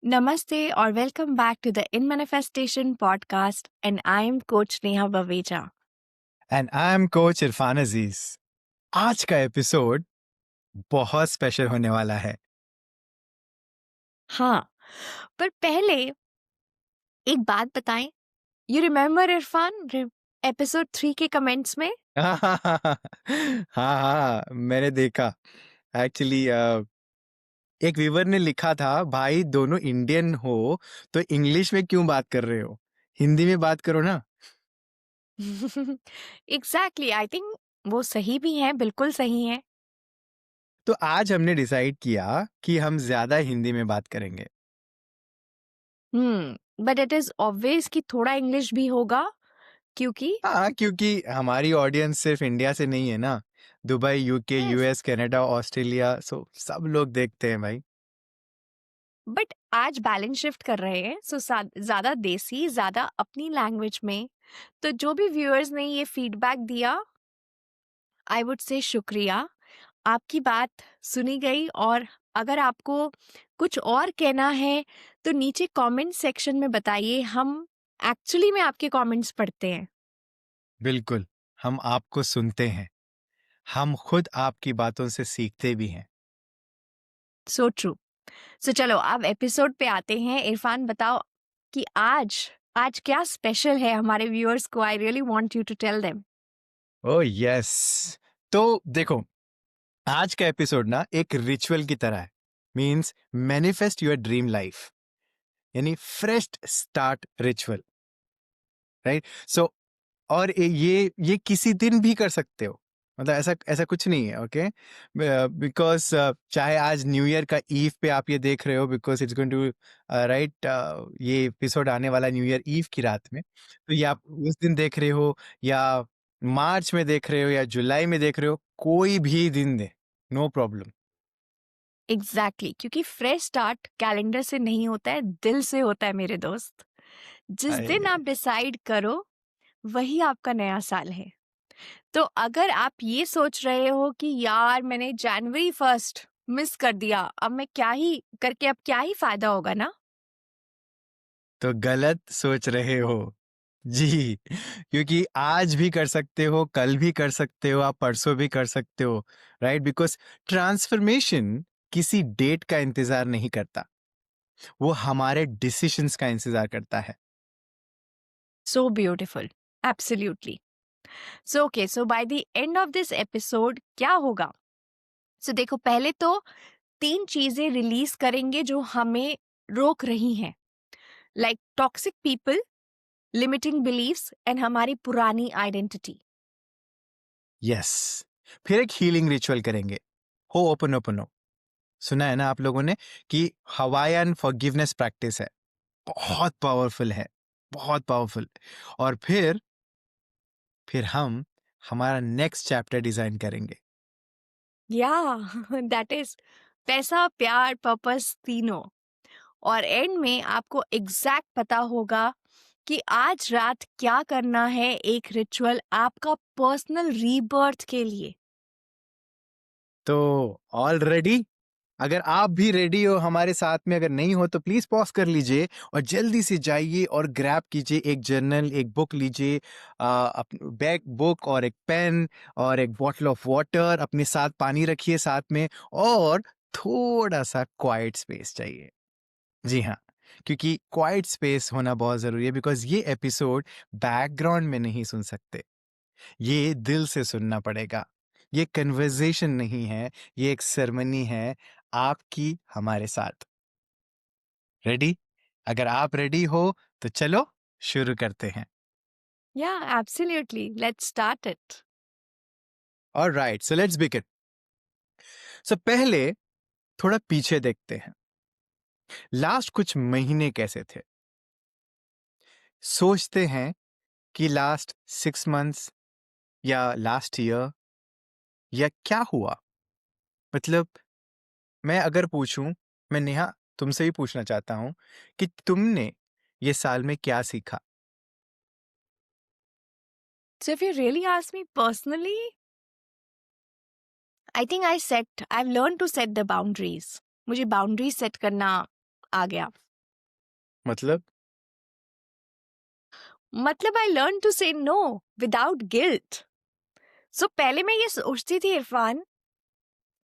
Namaste or welcome back to the In Manifestation podcast, and I am Coach Neha Baveja. And I am coach Irfan Aziz. आज का episode बहुत special होने वाला है। हाँ, पर पहले एक बात बताएं, यू रिमेम्बर इरफान एपिसोड 3 के कमेंट्स में? हाँ हाँ, मैंने देखा। एक्चुअली एक व्यूवर ने लिखा था, भाई दोनों इंडियन हो तो इंग्लिश में क्यों बात कर रहे हो, हिंदी में बात करो ना। एग्जैक्टली, आई थिंक वो सही भी है, बिल्कुल सही है। तो आज हमने डिसाइड किया कि हम ज्यादा हिंदी में बात करेंगे। बट इट इज ऑब्वियस कि थोड़ा इंग्लिश भी होगा, क्योंकि हाँ, क्योंकि हमारी ऑडियंस सिर्फ इंडिया से नहीं है ना। Dubai, UK, yes, US, Canada, Australia, so सब लोग देखते हैं भाई। बट आज बैलेंस शिफ्ट कर रहे हैं, सो ज्यादा देसी, ज्यादा अपनी लैंग्वेज में। तो जो भी व्यूअर्स ने ये फीडबैक दिया, आई वुड से शुक्रिया। आपकी बात सुनी गई, और अगर आपको कुछ और कहना है तो नीचे कमेंट सेक्शन में बताइए। हम एक्चुअली में आपके कमेंट्स पढ़ते हैं। बिल्कुल, हम आपको सुनते हैं, हम खुद आपकी बातों से सीखते भी हैं। So true. सो चलो अब एपिसोड पे आते हैं। इरफान, बताओ कि आज आज क्या स्पेशल है हमारे व्यूअर्स को। I really want you to tell them. Oh yes. तो देखो, आज का एपिसोड ना एक रिचुअल की तरह है। Means manifest your dream life, यानी फ्रेश स्टार्ट रिचुअल, राइट। सो और ये किसी दिन भी कर सकते हो, मतलब ऐसा ऐसा कुछ नहीं है, ओके। बिकॉज चाहे आज न्यू ईयर का ईव पे आप ये देख रहे हो, because it's going to right, ये एपिसोड आने वाला न्यू ईयर ईव की रात में, तो ये आप उस दिन देख रहे हो, या मार्च में देख रहे हो, या जुलाई में देख रहे हो, कोई भी दिन दे, नो प्रॉब्लम। एग्जैक्टली, क्योंकि फ्रेश स्टार्ट कैलेंडर से नहीं होता है, दिल से होता है मेरे दोस्त। जिस दिन आप डिसाइड करो, वही आपका नया साल है। तो अगर आप ये सोच रहे हो कि यार मैंने जनवरी 1 मिस कर दिया, अब मैं क्या ही करके, अब क्या ही फायदा होगा ना। तो गलत सोच रहे हो जी, क्योंकि आज भी कर सकते हो, कल भी कर सकते हो, आप परसों भी कर सकते हो, राइट। बिकॉज ट्रांसफॉर्मेशन किसी डेट का इंतजार नहीं करता, वो हमारे डिसीशंस का इंतजार करता है। So beautiful, absolutely. So okay, so by the end of this episode क्या होगा? सो देखो, पहले तो 3 चीजें रिलीज करेंगे जो हमें रोक रही हैं, like toxic people, limiting believes and हमारी पुरानी आइडेंटिटी। यस। फिर एक हीलिंग रिचुअल करेंगे, हो ओपन ओपन हो। सुना है ना आप लोगों ने कि हवाईयन फॉरगिवनेस प्रैक्टिस है, बहुत पावरफुल है, बहुत पावरफुल। और फिर हम हमारा नेक्स्ट चैप्टर डिजाइन करेंगे। या दैट इज पैसा, प्यार, पर्पस, तीनों। और एंड में आपको एग्जैक्ट पता होगा कि आज रात क्या करना है, एक रिचुअल आपका पर्सनल रीबर्थ के लिए। तो ऑलरेडी, अगर आप भी रेडी हो हमारे साथ में, अगर नहीं हो तो प्लीज पॉज कर लीजिए और जल्दी से जाइए और ग्रैब कीजिए एक जर्नल, एक बुक लीजिए, बैग बुक और एक पेन और एक बॉटल ऑफ वाटर, अपने साथ पानी रखिए साथ में, और थोड़ा सा क्वाइट स्पेस चाहिए। जी हाँ, क्योंकि क्वाइट स्पेस होना बहुत जरूरी है, बिकॉज ये एपिसोड बैकग्राउंड में नहीं सुन सकते, ये दिल से सुनना पड़ेगा। ये कन्वर्सेशन नहीं है, ये एक सेरेमनी है आपकी हमारे साथ। रेडी? अगर आप रेडी हो तो चलो शुरू करते हैं। या absolutely, let's start it. Alright, so let's begin. So पहले थोड़ा पीछे देखते हैं, लास्ट कुछ महीने कैसे थे। सोचते हैं कि लास्ट 6 मंथ्स या लास्ट ईयर, या क्या हुआ। मतलब मैं अगर पूछूं, मैं नेहा तुमसे भी पूछना चाहता हूं कि तुमने ये साल में क्या सीखा। So if you really ask me personally, I think I learn to set the boundaries. मुझे बाउंड्रीज सेट करना आ गया। मतलब? मतलब I learn to say no without guilt. So पहले मैं ये सोचती थी इरफान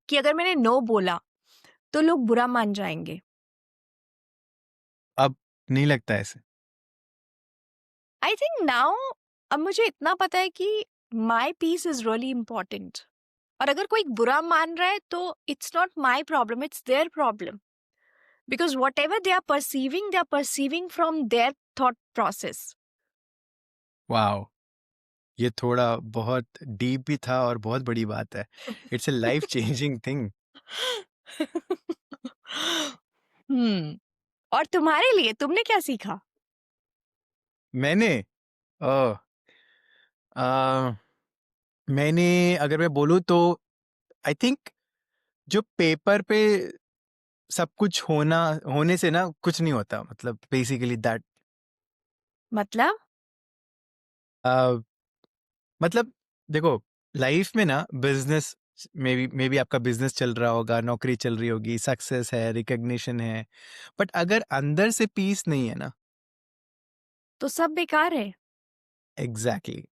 कि अगर मैंने नो बोला तो लोग बुरा मान जाएंगे. अब नहीं लगता ऐसे? आई थिंक नाउ अब मुझे इतना पता है कि my peace is really important. और अगर कोई बुरा मान रहा है तो it's not my problem, it's their problem. Because whatever they are perceiving from their thought process. Wow! ये थोड़ा बहुत डीप भी था और बहुत बड़ी बात है. It's a life changing thing. Hmm. और तुम्हारे लिए तुमने क्या सीखा? मैंने अ, अ, मैंने अगर मैं बोलूँ तो आई थिंक जो पेपर पे सब कुछ होने से ना कुछ नहीं होता, मतलब बेसिकली दैट. मतलब मतलब देखो, लाइफ में ना बिजनेस, मे बी आपका बिजनेस चल रहा होगा, नौकरी चल रही होगी, सक्सेस है, रिकग्निशन है, बट अगर अंदर से पीस नहीं है ना. तो सब बेकार है. Exactly exactly.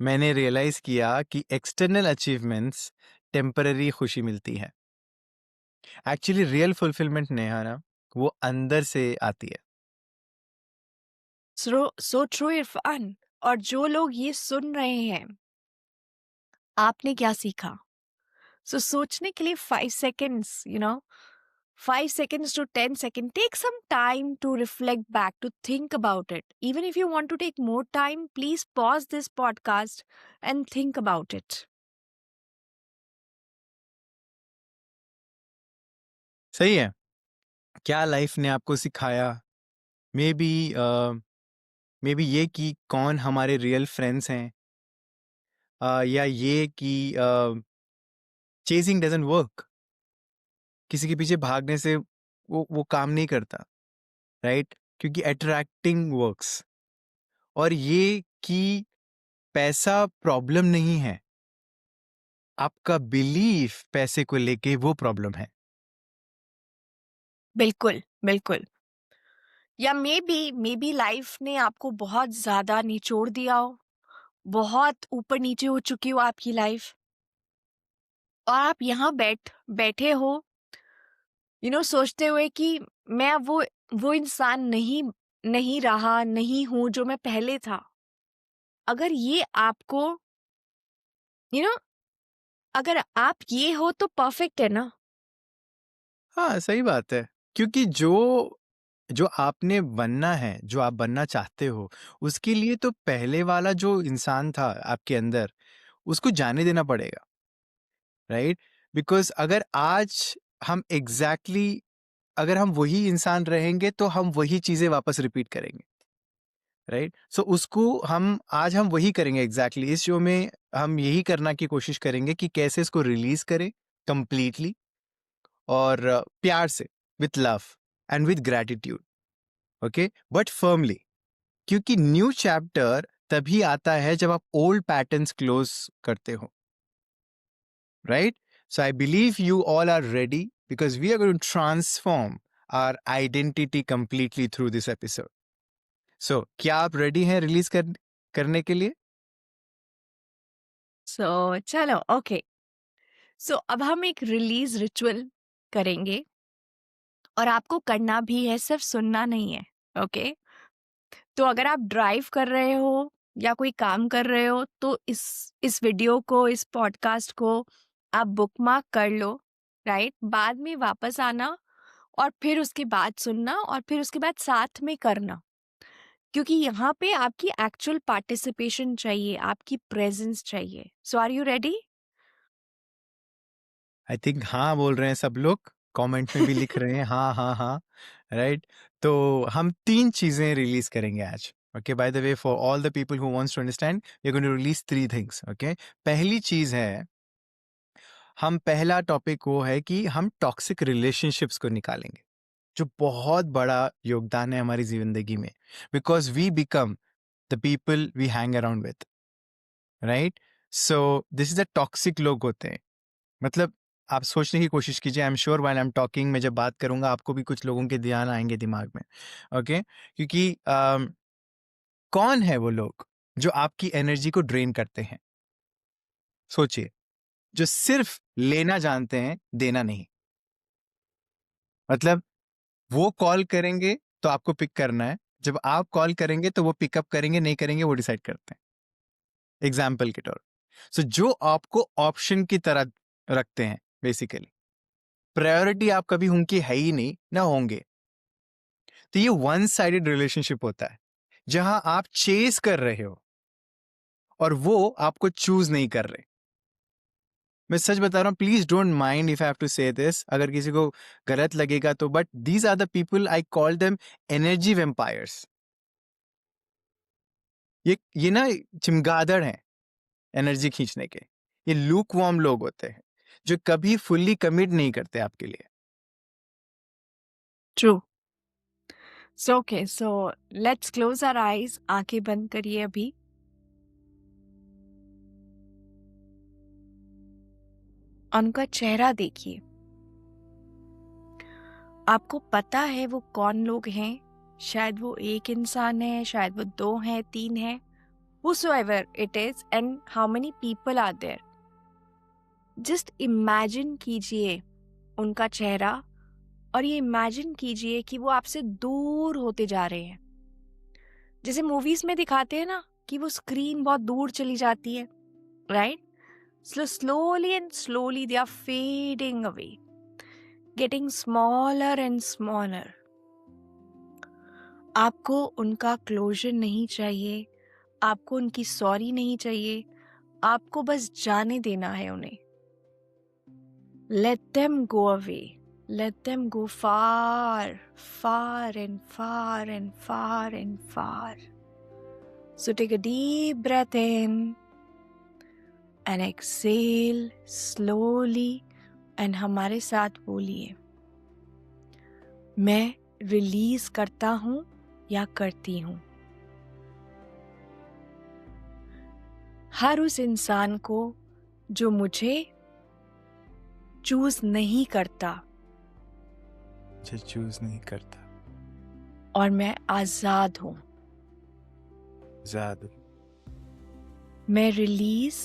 मैंने रियलाइज किया कि एक्सटर्नल अचीवमेंट्स टेम्पररी खुशी मिलती है. एक्चुअली रियल फुलफिलमेंट नहीं है ना, वो अंदर से आती है. So true Irfan. और जो लोग ये सुन रहे हैं, आपने क्या सीखा? सो सोचने के लिए 5 seconds, 5 seconds to 10 seconds. Take some time to reflect back, to think about it. Even if you want to take more time, please pause this podcast and think about it. सही है. क्या लाइफ ने आपको सिखाया? May be may be ये कि कौन हमारे रियल फ्रेंड्स हैं, या ये कि चेजिंग डजंट वर्क. किसी के पीछे भागने से वो काम नहीं करता, राइट? क्योंकि अट्रैक्टिंग वर्क्स. और ये कि पैसा प्रॉब्लम नहीं है, आपका बिलीफ पैसे को लेके वो प्रॉब्लम है. बिल्कुल, बिल्कुल. या मे बी लाइफ ने आपको बहुत ज्यादा निचोड़ दिया हो, बहुत ऊपर नीचे हो चुकी हो आपकी लाइफ, और आप यहाँ बैठे हो, सोचते हुए कि मैं अब वो इंसान नहीं रहा, नहीं हूं जो मैं पहले था. अगर ये आपको, यू नो अगर आप ये हो तो परफेक्ट है ना. हाँ, सही बात है. क्योंकि जो जो आपने बनना है, जो आप बनना चाहते हो, उसके लिए तो पहले वाला जो इंसान था आपके अंदर, उसको जाने देना पड़ेगा, राइट? बिकॉज अगर हम वही इंसान रहेंगे तो हम वही चीजें वापस रिपीट करेंगे, राइट? सो उसको हम वही करेंगे एग्जैक्टली. इस शो में हम यही करना की कोशिश करेंगे कि कैसे इसको रिलीज करें कंप्लीटली, और प्यार से, with love and with gratitude. Okay, but firmly. क्योंकि न्यू चैप्टर तभी आता है जब आप ओल्ड पैटर्न्स क्लोज करते हो, right? So I believe you all are ready, because we are going to transform our identity completely through this episode. So क्या आप ready हैं रिलीज करने के लिए? सो चलो, ओके. सो अब हम एक रिलीज रिचुअल करेंगे, और आपको करना भी है, सिर्फ सुनना नहीं है. ओके. तो अगर आप ड्राइव कर रहे हो या कोई काम कर रहे हो तो इस वीडियो को, इस पॉडकास्ट को आप बुकमार्क कर लो. राइट, बाद में वापस आना और फिर उसके बाद सुनना और फिर उसके बाद साथ में करना. क्योंकि यहाँ पे आपकी एक्चुअल पार्टिसिपेशन चाहिए, आपकी प्रेजेंस चाहिए. So are you ready? I think हाँ बोल रहे हैं सब लोग, कमेंट में भी लिख रहे हैं हाँ हाँ हाँ, राइट? तो हम 3 चीजें रिलीज करेंगे आज. Okay, by the way, for all the people who wants to understand, we are going to release 3 things. Okay, पहली चीज है, हम पहला टॉपिक वो है कि हम टॉक्सिक रिलेशनशिप्स को निकालेंगे, जो बहुत बड़ा योगदान है हमारी जिंदगी में, because we become the people we hang around with, right? So this is the toxic लोग होते हैं. मतलब आप सोचने की कोशिश कीजिए। I am sure while I am talking, मैं जब बात करूँगा आपको भी कुछ लोगों के ध्यान आएँगे दिमाग में, ओके? क्योंकि कौन है वो लोग जो आपकी एनर्जी को ड्रेन करते हैं? सोचिए, जो सिर्फ़ लेना जानते हैं, देना नहीं। मतलब वो कॉल करेंगे तो आपको पिक करना है, जब आप कॉल करेंगे तो वो पिकअप करेंगे, नहीं करेंगे वो डिसाइड करते हैं। एग्ज़ाम्पल के तौर पे। सो जो आपको ऑप्शन की तरह रखते हैं बेसिकली, प्रायोरिटी आप कभी उनकी है ही नहीं, ना होंगे। तो ये वन साइडेड रिलेशनशिप होता है, जहां आप चेस कर रहे हो और वो आपको चूज नहीं कर रहे। मैं सच बता रहा हूँ, please don't mind if I have to say this, अगर किसी को गलत लगेगा तो, but these are the people I call them energy vampires. ये ना चिमगादड़ हैं एनर्जी खींचने के। ये लूक वार्म लोग होते हैं जो कभी फुल्ली कमिट नहीं करते आपके लिए। True. So okay, so let's close our eyes. आंखें बंद करिए अभी। उनका चेहरा देखिए। आपको पता है वो कौन लोग हैं? शायद वो एक इंसान है, शायद वो 2 हैं, 3 हैं। Whosoever it is and how many people are there. Just imagine कीजिए उनका चेहरा, और ये इमेजिन कीजिए कि वो आपसे दूर होते जा रहे हैं। जैसे मूवीज में दिखाते हैं ना कि वो स्क्रीन बहुत दूर चली जाती है, right? Slowly and slowly they are fading away, getting smaller and smaller. आपको उनका क्लोजर नहीं चाहिए, आपको उनकी सॉरी नहीं चाहिए, आपको बस जाने देना है उन्हें। Let them go away. Let them go far, far and far and far and far. So take a deep breath in and exhale slowly and हमारे साथ बोलिए, मैं रिलीज करता हूँ या करती हूँ हर उस इंसान को जो मुझे चूज नहीं करता, मुझे चूज नहीं करता। और मैं आजाद हूँ। आजाद। मैं रिलीज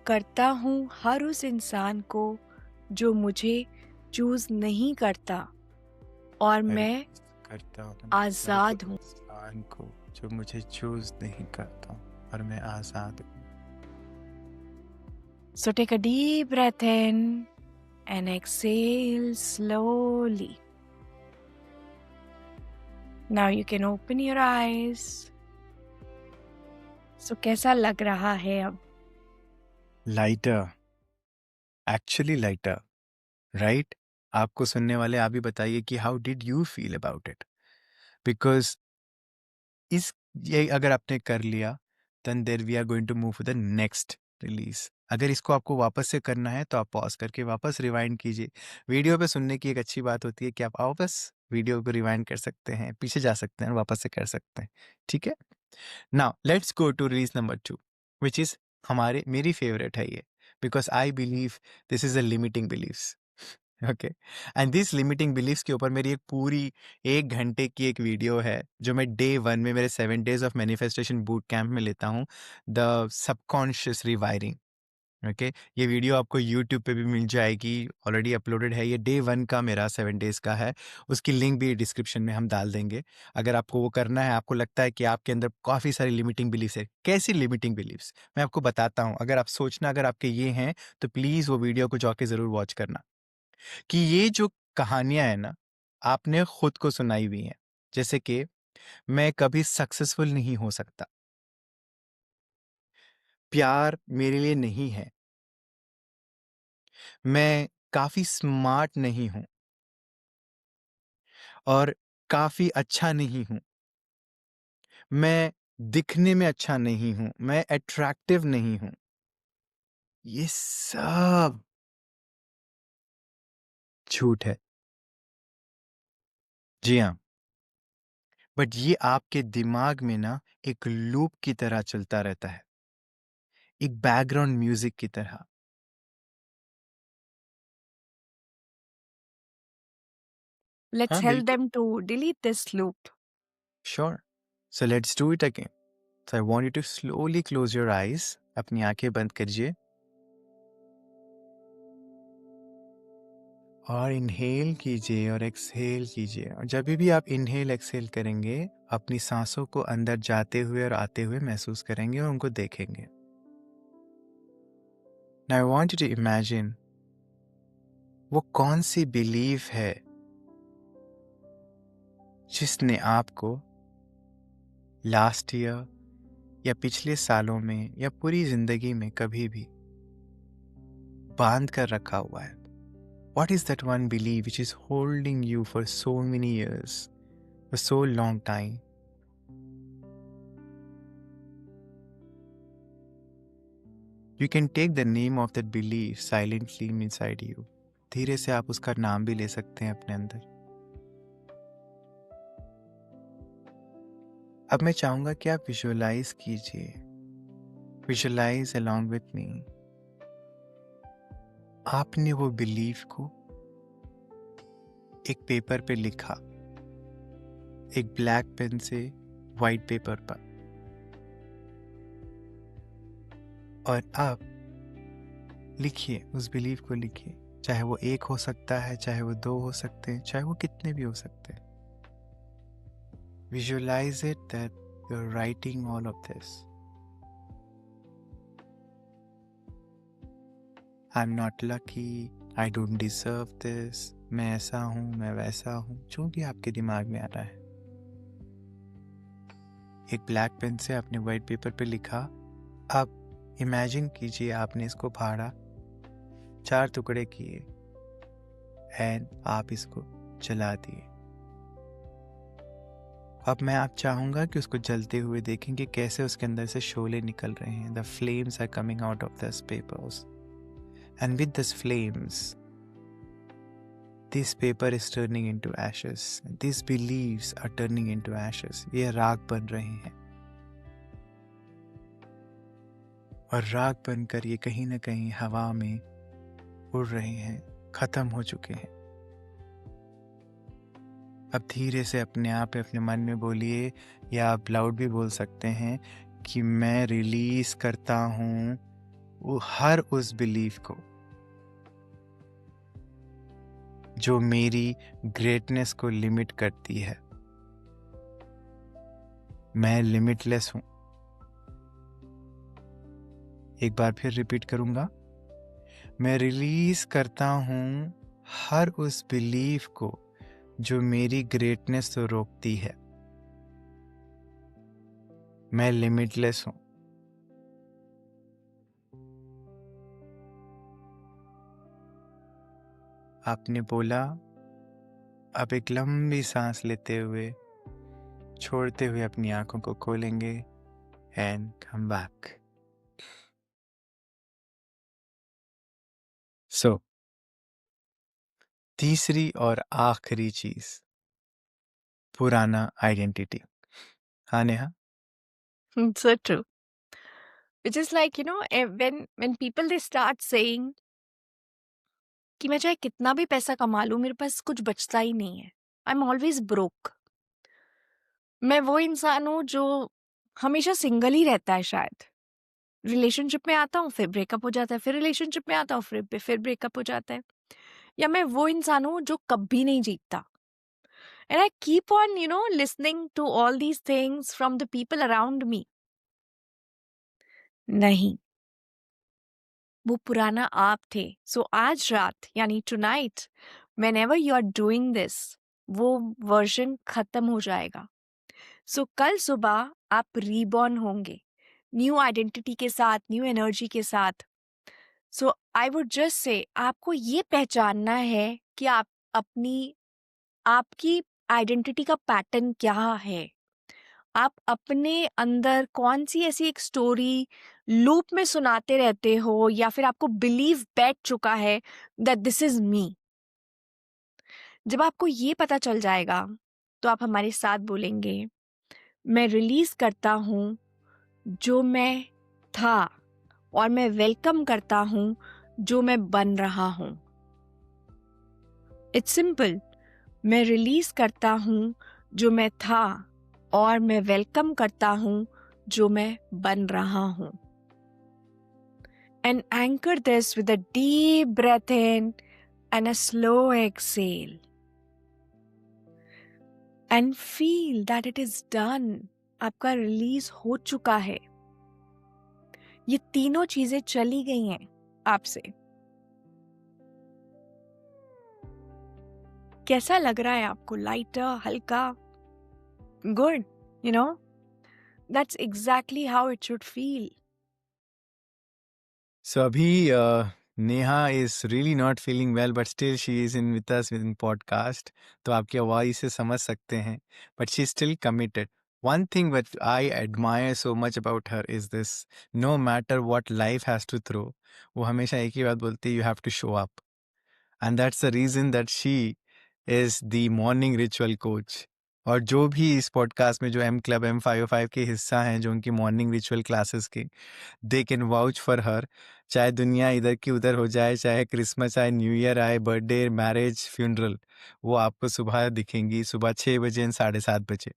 करता हूँ हर उस इंसान को जो मुझे चूज नहीं करता, और मैं करता हूँ आजाद हूँ। इंसान को जो मुझे चूज नहीं करता, और मैं आजाद हूँ। So take a deep breath in and exhale slowly. Now you can open your eyes. So कैसा लग रहा है अब? Lighter, actually lighter, right? आपको सुनने वाले आप ही बताइए कि how did you feel about it, because इस ये अगर आपने कर लिया, then there we are going to move to the next release. अगर इसको आपको वापस से करना है तो आप पॉज करके वापस रिवाइंड कीजिए। वीडियो पे सुनने की एक अच्छी बात होती है कि आप वापस वीडियो को रिवाइंड कर सकते हैं, पीछे जा सकते हैं, वापस से कर सकते हैं। ठीक है, now let's go to release number 2, which is हमारे मेरी फेवरेट है ये, because I believe this is a limiting believes. Okay, and this limiting believes के ऊपर मेरी एक पूरी 1 घंटे की एक वीडियो है जो मैं डे 1 में मेरे 7 days of manifestation boot camp में लेता हूँ, द सबकॉन्शियस रिवायरिंग। ओके, ये वीडियो आपको यूट्यूब पे भी मिल जाएगी, ऑलरेडी अपलोडेड है। ये डे 1 का मेरा 7 डेज का है, उसकी लिंक भी डिस्क्रिप्शन में हम डाल देंगे। अगर आपको वो करना है, आपको लगता है कि आपके अंदर काफ़ी सारी लिमिटिंग बिलीव्स है। कैसी लिमिटिंग बिलीव्स, मैं आपको बताता हूँ। अगर आप सोचना अगर आपके ये हैं तो प्लीज़ वो वीडियो को जाके ज़रूर वॉच करना। कि ये जो कहानियां है ना, आपने खुद को सुनाई हुई हैं। जैसे कि मैं कभी सक्सेसफुल नहीं हो सकता, प्यार मेरे लिए नहीं है, मैं काफी स्मार्ट नहीं हूं, और काफी अच्छा नहीं हूं, मैं दिखने में अच्छा नहीं हूं, मैं अट्रैक्टिव नहीं हूं। ये सब झूठ है। जी हाँ, बट ये आपके दिमाग में ना एक लूप की तरह चलता रहता है, एक बैकग्राउंड म्यूजिक की तरह। Let's हाँ, help बिल्कुल। them to delete this loop. Sure. So let's do it again. So I want you to slowly close your eyes. अपनी आंखें बंद करिए और इनहेल कीजिए और एक्सहेल कीजिए। और जब भी आप इनहेल एक्सहेल करेंगे, अपनी सांसों को अंदर जाते हुए और आते हुए महसूस करेंगे और उनको देखेंगे। Now I want you to imagine वो कौन सी बिलीफ है जिसने आपको लास्ट ईयर या पिछले सालों में या पूरी जिंदगी में कभी भी बांध कर रखा हुआ है। What is that one belief which is holding you for so many years, for so long time? You can take the name of that belief silently inside you. धीरे से आप उसका नाम भी ले सकते हैं अपने अंदर। अब मैं चाहूंगा कि आप विजुअलाइज कीजिए, विजुअलाइज along with me। आपने वो बिलीफ को एक पेपर पे लिखा, एक ब्लैक पेन से वाइट पेपर पर, और अब लिखिए, उस बिलीफ को लिखिए। चाहे वो एक हो सकता है, चाहे वो दो हो सकते हैं, चाहे वो कितने भी हो सकते हैं। Visualize it that you're writing all of this. I'm not lucky, I don't deserve this, मैं ऐसा हूँ, मैं वैसा हूँ, जो भी आपके दिमाग में आ रहा है। एक ब्लैक पेन से आपने वाइट पेपर पे लिखा। अब इमेजिन कीजिए आपने इसको फाड़ा, 4 टुकड़े किए एंड आप इसको जला दिए। अब मैं आप चाहूंगा कि उसको जलते हुए देखेंगे कैसे उसके अंदर से शोले निकल रहे हैं। The flames are coming out of this papers, and with these flames, this paper is turning into ashes. These beliefs are turning into ashes. ये राख बन रहे हैं और राख बनकर ये कहीं ना कहीं हवा में उड़ रहे हैं, खत्म हो चुके हैं। अब धीरे से अपने आप अपने मन में बोलिए, या आप लाउड भी बोल सकते हैं कि मैं रिलीज करता हूं वो हर उस बिलीफ को जो मेरी ग्रेटनेस को लिमिट करती है। मैं लिमिटलेस हूं। एक बार फिर रिपीट करूंगा, मैं रिलीज करता हूं हर उस बिलीफ को जो मेरी ग्रेटनेस को रोकती है। मैं लिमिटलेस हूं। आपने बोला। अब एक लंबी सांस लेते हुए, छोड़ते हुए अपनी आंखों को खोलेंगे एंड कम बैक। सो तीसरी और आखिरी चीज, पुराना आइडेंटिटी। हाँ Neha. So true. Which is like, when people they start saying कि मैं चाहे कितना भी पैसा कमा लूं मेरे पास कुछ बचता ही नहीं है, आई एम ऑलवेज ब्रोक। मैं वो इंसान हूँ जो हमेशा सिंगल ही रहता है शायद। रिलेशनशिप में आता हूँ फिर ब्रेकअप हो जाता है, फिर रिलेशनशिप में आता हूँ फिर ब्रेकअप हो जाता है। या मैं वो इंसान हूँ जो कभी नहीं जीतता। And I keep on listening to all these things from the people around me. नहीं, वो पुराना आप थे। सो आज रात यानी tonight, whenever you are doing this, वो वर्जन खत्म हो जाएगा। सो कल सुबह आप रीबॉर्न होंगे न्यू आइडेंटिटी के साथ, न्यू एनर्जी के साथ। सो आई वुड जस्ट से आपको ये पहचानना है कि आप आपकी आइडेंटिटी का पैटर्न क्या है। आप अपने अंदर कौन सी ऐसी एक स्टोरी लूप में सुनाते रहते हो, या फिर आपको बिलीव बैठ चुका है दैट दिस इज मी। जब आपको ये पता चल जाएगा तो आप हमारे साथ बोलेंगे, मैं रिलीज करता हूँ जो मैं था और मैं वेलकम करता हूँ जो मैं बन रहा हूँ। It's simple. मैं रिलीज करता हूँ जो मैं था और मैं वेलकम करता हूँ जो मैं बन रहा हूँ. And anchor this with a deep breath in and a slow exhale. And feel that it is done. आपका रिलीज हो चुका है. ये तीनों चीजें चली गई हैं आपसे. कैसा लग रहा है आपको? लाइटर, हल्का? Good. You know, that's exactly how it should feel. So अभी Neha is really not feeling well, but still she is in with us in podcast. तो आपकी आवाज़ से समझ सकते हैं, but she is still committed. One thing that I admire so much about her is this: no matter what life has to throw, वो हमेशा एक ही बात बोलती है, you have to show up. And that's the reason that she is the morning ritual coach. और जो भी इस पॉडकास्ट में जो एम क्लब M505 के हिस्सा हैं, जो उनकी मॉर्निंग रिचुअल क्लासेस के, they can vouch for her. चाहे दुनिया इधर की उधर हो जाए, चाहे क्रिसमस आए, न्यू ईयर आए, बर्थडे, मैरिज, फ्यूनरल, वो आपको सुबह दिखेंगी, सुबह 6 बजे एंड 7:30 बजे.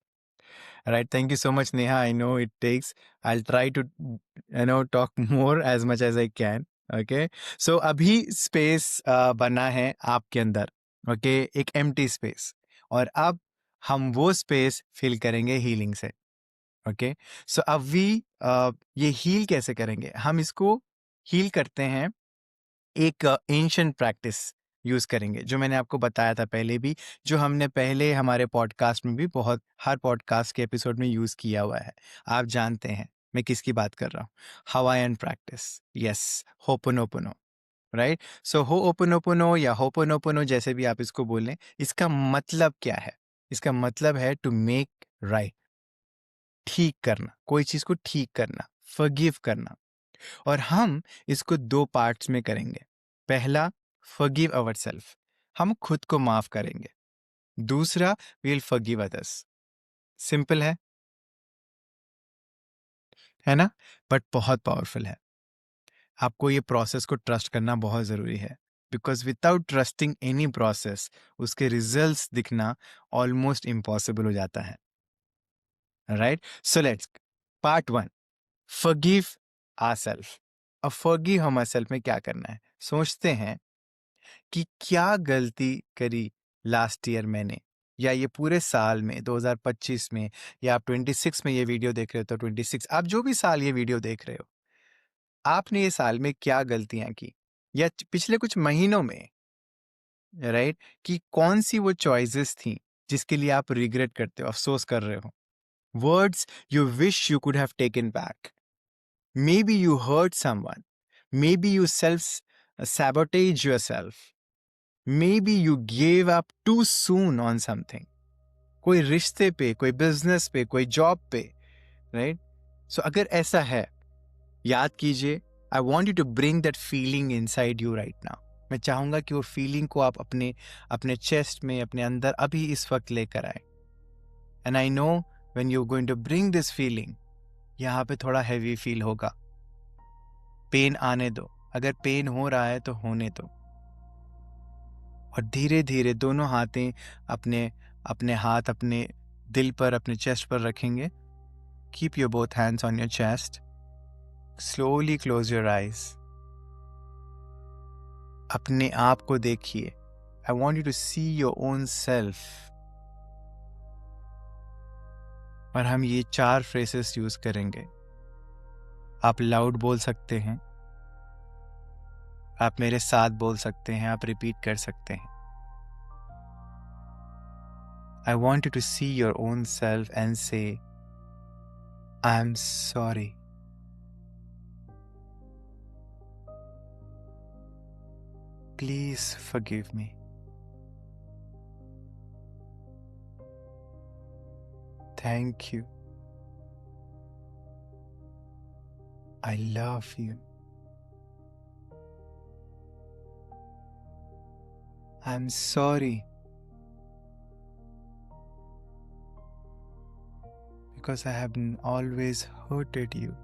Right, thank you so much, Neha. I know it takes. I'll try to, talk more as much as I can. Okay. So अभी स्पेस बना है आपके अंदर. Okay, एक empty space. और अब हम वो स्पेस फिल करेंगे हीलिंग से. ओके. सो अभी ये हील कैसे करेंगे? हम इसको हील करते हैं एक एंशिएंट प्रैक्टिस यूज करेंगे, जो मैंने आपको बताया था पहले भी, जो हमने पहले हमारे पॉडकास्ट में भी बहुत, हर पॉडकास्ट के एपिसोड में यूज किया हुआ है. आप जानते हैं मैं किसकी बात कर रहा हूँ. Hawaiian practice. Yes, ho'oponopono. Right. So ho'oponopono या होपोनोपोनो, जैसे भी आप इसको बोलें, इसका मतलब क्या है? इसका मतलब है टू मेक राइट. ठीक करना, कोई चीज को ठीक करना, फॉरगिव करना. और हम इसको 2 पार्ट्स में करेंगे. पहला, फॉरगिव आवरसेल्फ, हम खुद को माफ करेंगे. दूसरा, we will forgive others. Simple है ना? बट बहुत पावरफुल है. आपको ये प्रोसेस को ट्रस्ट करना बहुत जरूरी है, because without trusting any process, उसके रिजल्ट्स दिखना ऑलमोस्ट इम्पॉसिबल हो जाता है. Right. So let's, part 1, forgive ourselves. अब फॉरगिव आवरसेल्फ में क्या करना है? सोचते हैं कि क्या गलती करी लास्ट ईयर मैंने, या ये पूरे साल में 2025 में, या आप 26 में ये वीडियो देख रहे हो तो 26, आप जो भी साल ये वीडियो देख रहे हो, आपने ये साल में क्या गलतियां की, या पिछले कुछ महीनों में, राइट, कि कौन सी वो चॉइसेस थी जिसके लिए आप रिग्रेट करते हो, अफसोस कर रहे हो. Words you wish you could have taken back. Maybe you hurt someone, maybe you self sabotage yourself. Maybe you gave up too soon on something. कोई रिश्ते पे, कोई बिजनेस पे, कोई जॉब पे, राइट. सो अगर ऐसा है, याद कीजिए. I want you to bring that feeling inside you right now. मैं चाहूंगा कि वो फीलिंग को आप अपने अपने चेस्ट में, अपने अंदर अभी इस वक्त लेकर आए. And I know when you going to bring this feeling, यहाँ पे थोड़ा हैवी फील होगा. पेन आने दो. अगर पेन हो रहा है तो होने दो. और धीरे धीरे दोनों हाथें अपने अपने हाथ अपने दिल पर, अपने चेस्ट पर रखेंगे. Keep your both hands on your chest. Slowly close your eyes. अपने आप को देखिए. I want you to see your own self. और हम ये 4 फ्रेजेस यूज करेंगे. आप लाउड बोल सकते हैं, आप मेरे साथ बोल सकते हैं, आप रिपीट कर सकते हैं. I want you to see your own self and say, I'm sorry. Please forgive me. Thank you. I love you. I'm sorry. Because I have always hurted you.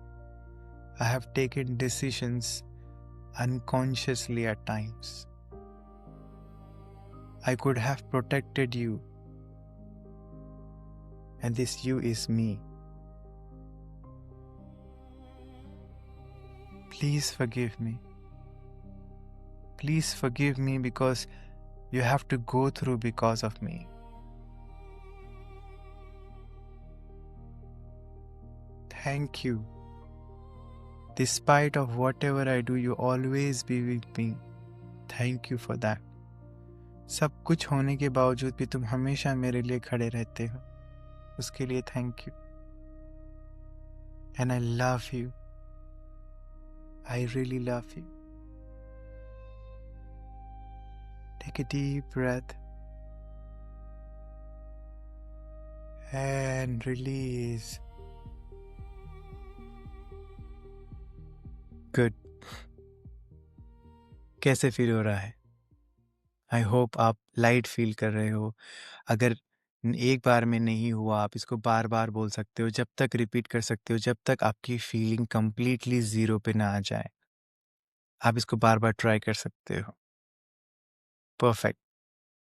I have taken decisions unconsciously at times. I could have protected you. And this you is me. Please forgive me. Please forgive me because you have to go through because of me. Thank you. Despite of whatever I do, you always be with me. Thank you for that. सब कुछ होने के बावजूद भी तुम हमेशा मेरे लिए खड़े रहते हो. उसके लिए thank you. And I love you. I really love you. Take a deep breath and release. Good. कैसे फील हो रहा है? आई होप आप लाइट फील कर रहे हो. अगर एक बार में नहीं हुआ, आप इसको बार बार बोल सकते हो, जब तक रिपीट कर सकते हो, जब तक आपकी फीलिंग कंप्लीटली ज़ीरो पे ना आ जाए. आप इसको बार बार ट्राई कर सकते हो. परफेक्ट.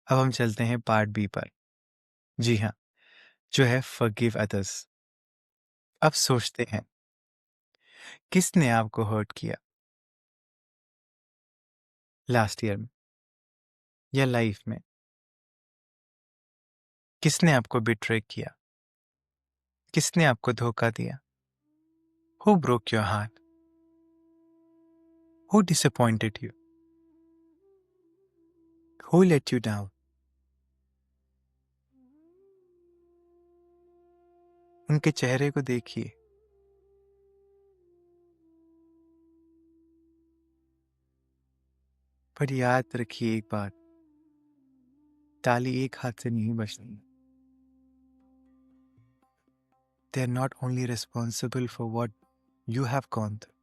अब हम चलते हैं पार्ट बी पर. जी हाँ, जो है फॉरगिव अदर्स. अब सोचते हैं, किसने आपको हर्ट किया लास्ट ईयर में या लाइफ में? किसने आपको बिट्रे किया? किसने आपको धोखा दिया? Who broke your heart? Who disappointed you? Who let you down? उनके चेहरे को देखिए. पर याद रखिए एक बात, ताली एक हाथ से नहीं बजती. They are not only responsible for what you have gone through,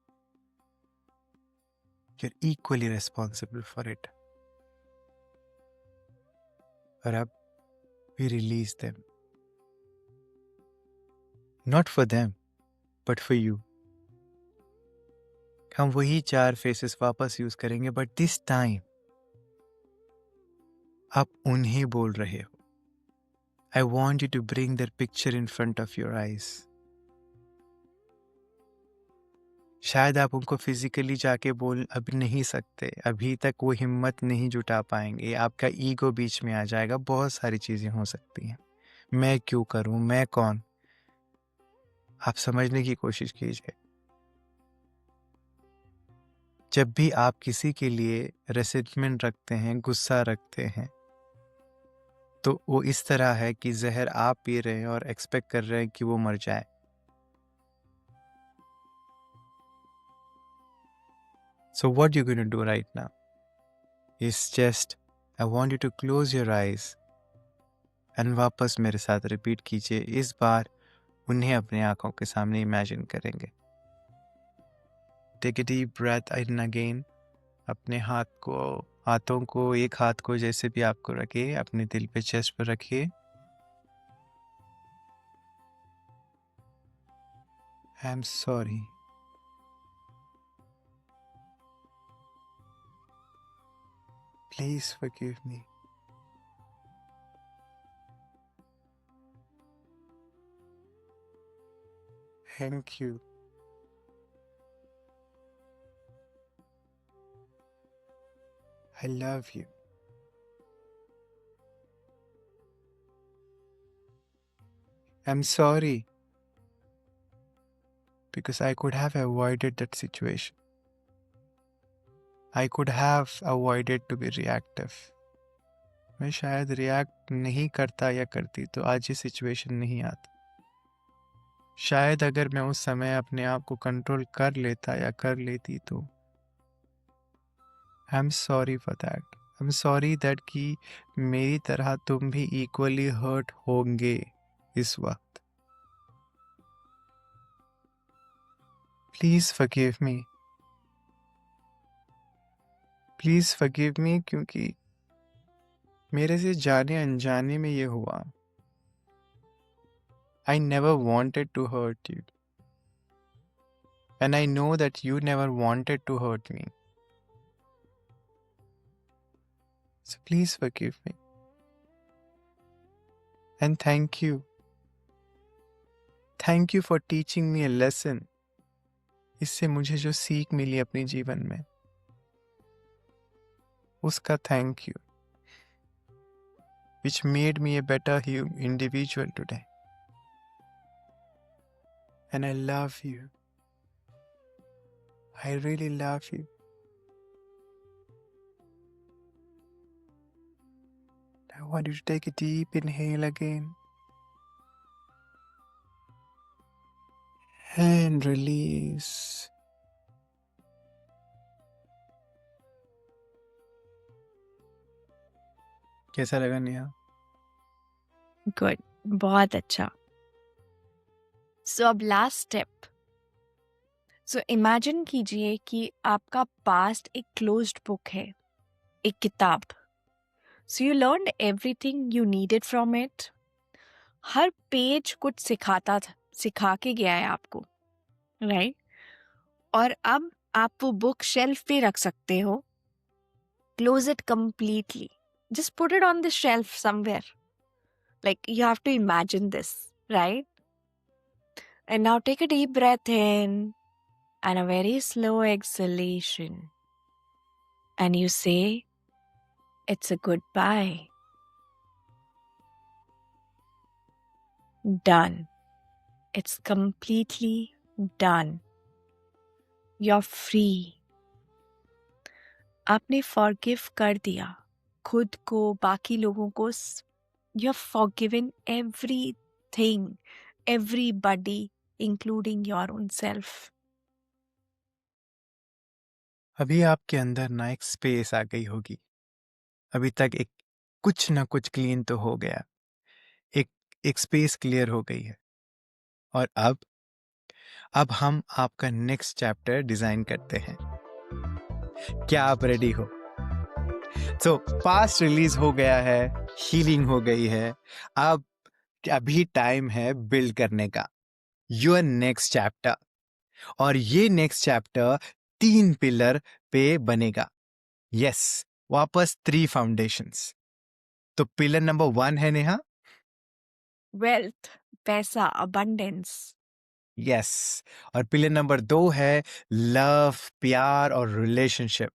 you're equally responsible for it. और अब we release them. Not for them, but for you. हम वही 4 फेसेस वापस यूज करेंगे, बट दिस टाइम आप उन्हें बोल रहे हो. I want you to bring their picture in front of your eyes. शायद आप उनको फिजिकली जाके बोल अभी नहीं सकते, अभी तक वो हिम्मत नहीं जुटा पाएंगे, आपका ईगो बीच में आ जाएगा, बहुत सारी चीजें हो सकती हैं. मैं क्यों करूं, मैं कौन? आप समझने की कोशिश कीजिए. जब भी आप किसी के लिए रेसिटमेंट रखते हैं, गुस्सा रखते हैं, तो वो इस तरह है कि जहर आप पी रहे हैं और एक्सपेक्ट कर रहे हैं कि वो मर जाए. So what you're going to do right now is just, I want you to close your eyes and वापस मेरे साथ रिपीट कीजिए. इस बार उन्हें अपने आंखों के सामने इमेजिन करेंगे. Take a deep breath in again. अपने हाथों को एक हाथ को जैसे भी आपको रखिए, अपने दिल पे, चेस्ट पर रखिए. I am sorry. Please forgive me. Thank you. I love you. I'm sorry because I could have avoided that situation. I could have avoided to be reactive. मैं शायद रिएक्ट नहीं करता या करती तो आज ये सिचुएशन नहीं आती. शायद अगर मैं उस समय अपने आप को कंट्रोल कर लेता या कर लेती तो. I am sorry for that. I am sorry that कि मेरी तरह तुम भी इक्वली हर्ट होंगे इस वक्त. Please forgive me. Please forgive me क्योंकि मेरे से जाने अनजाने में ये हुआ. I never wanted to hurt you. And I know that you never wanted to hurt me. So please forgive me. And thank you. Thank you for teaching me a lesson. इससे मुझे जो सीख मिली अपने जीवन में, उसका thank you, which made me a better individual today. And I love you. I really love you. I want you to take a deep inhale again. And release. कैसा लगा नेहा? गुड, बहुत अच्छा. सो अब लास्ट स्टेप. सो इमेजिन कीजिए कि आपका past एक closed book है, एक किताब. So you learn everything you needed from it. Her page कुछ सिखा के गया है आपको, राइट? और अब आप वो बुक शेल्फ पे रख सकते हो. Close it completely. Just put it on the shelf somewhere. Like you have to imagine this, right? And now take a deep breath in and a very slow exhalation. And you say, it's a goodbye. Done. It's completely done. You're free. आपने forgive कर दिया खुद को, बाकी लोगों को. You have forgiven everything, everybody, including your own self. अभी आपके अंदर ना एक स्पेस आ गई होगी. अभी तक एक कुछ ना कुछ क्लीन तो हो गया. एक स्पेस क्लियर हो गई है. और अब हम आपका नेक्स्ट चैप्टर डिजाइन करते हैं. क्या आप रेडी हो? तो पास्ट रिलीज हो गया है, हीलिंग हो गई है. अब अभी टाइम है बिल्ड करने का योर नेक्स्ट चैप्टर. और ये नेक्स्ट चैप्टर 3 पिलर पे बनेगा. यस, वापस 3 फाउंडेशंस. तो पिलर नंबर 1 है नेहा. Wealth, पैसा, abundance. यस. और पिलर नंबर 2 है लव, प्यार और relationship.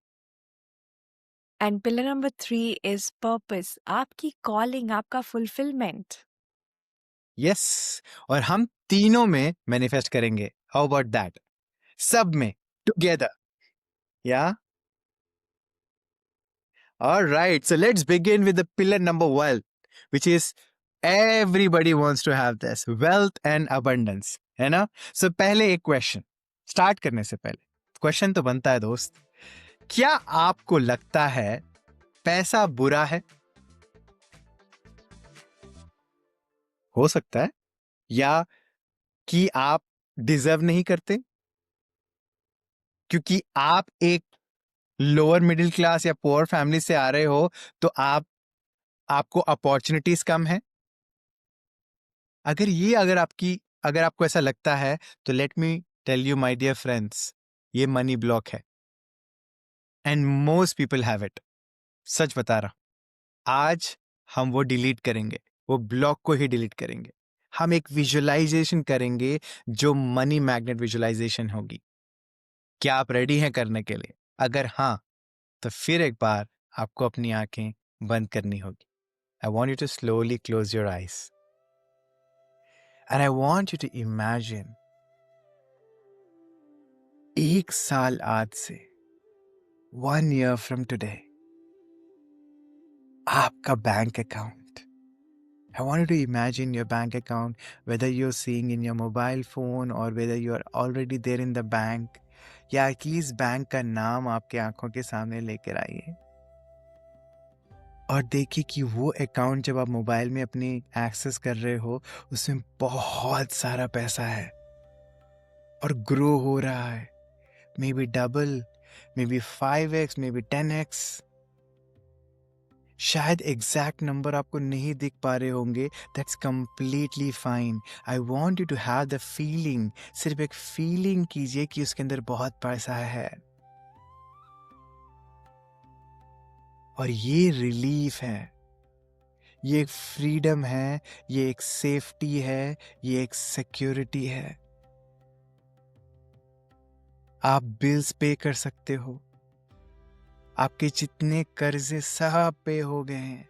And pillar number 3 is purpose, आपकी calling, आपका fulfillment. यस. और हम तीनों में मैनिफेस्ट करेंगे. How about that? सब में टुगेदर. या all right, so let's begin with the pillar number 1, which is everybody wants to have this, wealth and abundance, है ना? So पहले एक क्वेश्चन स्टार्ट करने से पहले क्वेश्चन तो बनता है दोस्त, क्या आपको लगता है पैसा बुरा है? हो सकता है. या कि आप डिजर्व नहीं करते क्योंकि आप एक लोअर मिडिल क्लास या पुअर फैमिली से आ रहे हो, तो आपको अपॉर्चुनिटीज कम है. अगर आपको ऐसा लगता है, तो let me tell you my dear friends, ये मनी ब्लॉक है. And most people have it. सच बता रहा, आज हम वो डिलीट करेंगे, वो ब्लॉक को ही डिलीट करेंगे. हम एक विजुअलाइजेशन करेंगे जो मनी मैग्नेट विजुअलाइजेशन होगी. क्या आप रेडी हैं करने के लिए? अगर हाँ, तो फिर एक बार आपको अपनी आंखें बंद करनी होगी. I want you to slowly close your eyes and I want you to imagine 1 साल आज से, 1 year from today, आपका bank account. I want you to imagine your bank account, whether you're seeing in your mobile phone or whether you are already there in the bank. या at least bank का नाम आपके आंखों के सामने लेकर आइए और देखिए कि वो अकाउंट जब आप मोबाइल में अपनी एक्सेस कर रहे हो, उसमें बहुत सारा पैसा है और ग्रो हो रहा है. May be double, may be 5x, may be 10x. शायद एग्जैक्ट नंबर आपको नहीं दिख पा रहे होंगे. That's completely fine. I want you to have the feeling. सिर्फ एक फीलिंग कीजिए कि उसके अंदर बहुत पैसा है. और ये रिलीफ है, ये एक फ्रीडम है, ये एक सेफ्टी है, ये एक सिक्योरिटी है। आप बिल्स पे कर सकते हो, आपके जितने कर्जे सब पे हो गए हैं,